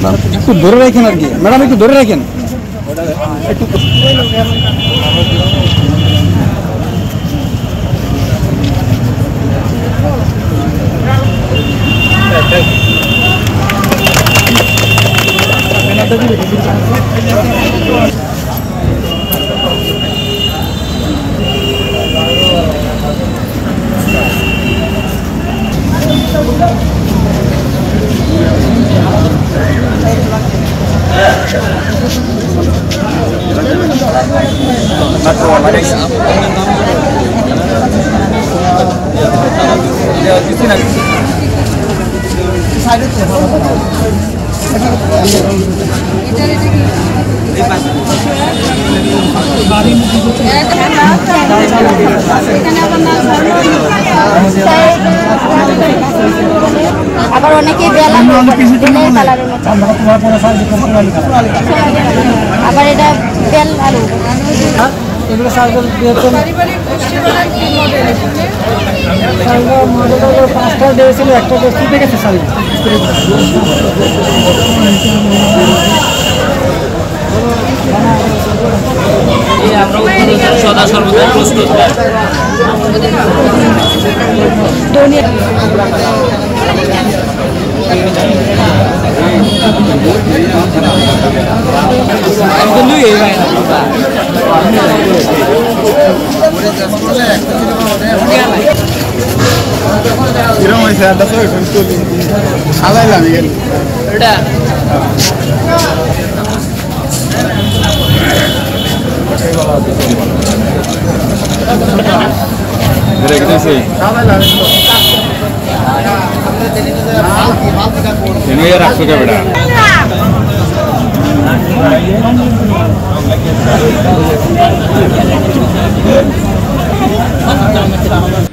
আসলাম। একটু ধরে রাখেন আর কি ম্যাডাম, একটু ধরে রাখেন একটু। আবার অনেকেই বেলা কালারের মতো, আবার এটা বেল আলু। এগুলো সার্কেল পাঁচটা দিয়েছিল, একটা ঠিক আছে স্যার। সদা সর্বদা প্রস্তুত।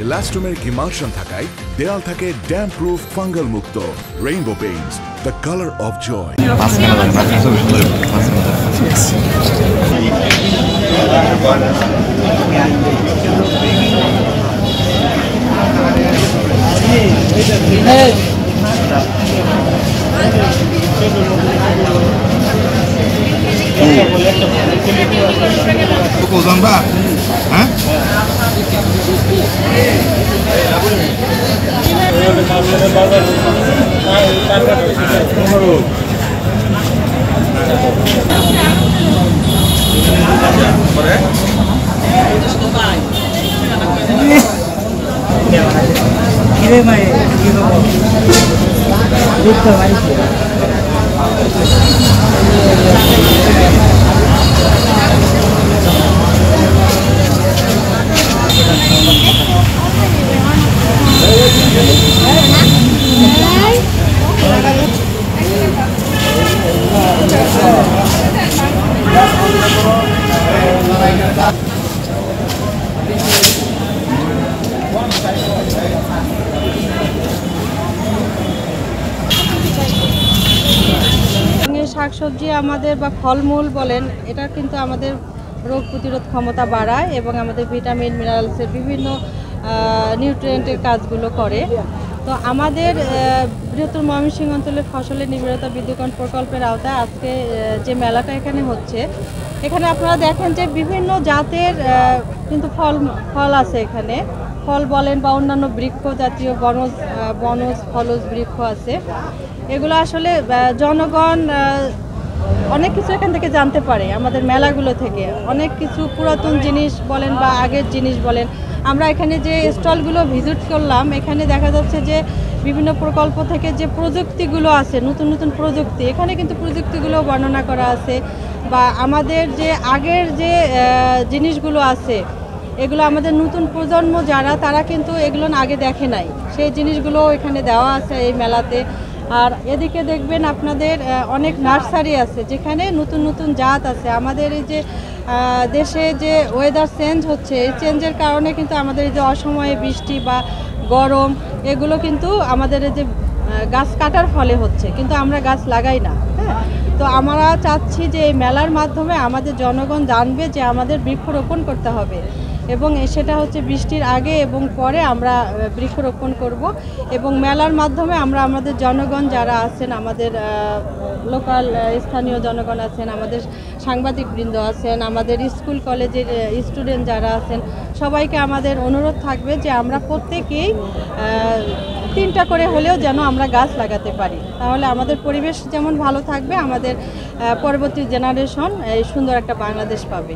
ইলাস্টোমেরিক ইমালশন থাকায় দেয়াল থাকে ড্যাম্প প্রুফ, ফাঙ্গাল মুক্ত। Rainbow Paints, the colour of joy. হ্যাঁ শাকসবজি আমাদের বা ফলমূল বলেন, এটা কিন্তু আমাদের রোগ প্রতিরোধ ক্ষমতা বাড়ায় এবং আমাদের ভিটামিন মিনারেলসের বিভিন্ন নিউট্রিয়েন্টের কাজগুলো করে। তো আমাদের বৃহত্তর ময়মনসিংহ অঞ্চলের ফসলের নিবিড়তা বিদ্যুৎকরণ প্রকল্পের আওতায় আজকে যে মেলাটা এখানে হচ্ছে, এখানে আপনারা দেখেন যে বিভিন্ন জাতের কিন্তু ফল আছে এখানে। ফল বলেন বা অন্যান্য বৃক্ষ জাতীয় বনজ ফলজ বৃক্ষ আছে। এগুলো আসলে জনগণ অনেক কিছু এখান থেকে জানতে পারে। আমাদের মেলাগুলো থেকে অনেক কিছু পুরাতন জিনিস বলেন বা আগের জিনিস বলেন, আমরা এখানে যে স্টলগুলো ভিজিট করলাম, এখানে দেখা যাচ্ছে যে বিভিন্ন প্রকল্প থেকে যে প্রযুক্তিগুলো আছে, নতুন নতুন প্রযুক্তি, এখানে কিন্তু প্রযুক্তিগুলো বর্ণনা করা আছে। বা আমাদের যে আগের যে জিনিসগুলো আছে, এগুলো আমাদের নতুন প্রজন্ম যারা, তারা কিন্তু এগুলো আগে দেখে নাই, সেই জিনিসগুলো এখানে দেওয়া আছে এই মেলাতে। আর এদিকে দেখবেন আপনাদের অনেক নার্সারি আছে যেখানে নতুন নতুন জাত আছে। আমাদের এই যে দেশে যে ওয়েদার চেঞ্জ হচ্ছে, এই চেঞ্জের কারণে কিন্তু আমাদের এই যে অসময়ে বৃষ্টি বা গরম, এগুলো কিন্তু আমাদের এই যে গাছ কাটার ফলে হচ্ছে, কিন্তু আমরা গাছ লাগাই না। হ্যাঁ, তো আমরা চাচ্ছি যে এই মেলার মাধ্যমে আমাদের জনগণ জানবে যে আমাদের বৃক্ষরোপণ করতে হবে। এবং সেটা হচ্ছে বৃষ্টির আগে এবং পরে আমরা বৃক্ষরোপণ করব এবং মেলার মাধ্যমে আমরা আমাদের জনগণ যারা আছেন, আমাদের লোকাল স্থানীয় জনগণ আছেন, আমাদের সাংবাদিকবৃন্দ আছেন, আমাদের স্কুল কলেজের স্টুডেন্ট যারা আছেন, সবাইকে আমাদের অনুরোধ থাকবে যে আমরা প্রত্যেকেই 3টা করে হলেও যেন আমরা গাছ লাগাতে পারি। তাহলে আমাদের পরিবেশ যেমন ভালো থাকবে, আমাদের পরবর্তী জেনারেশন এই সুন্দর একটা বাংলাদেশ পাবে।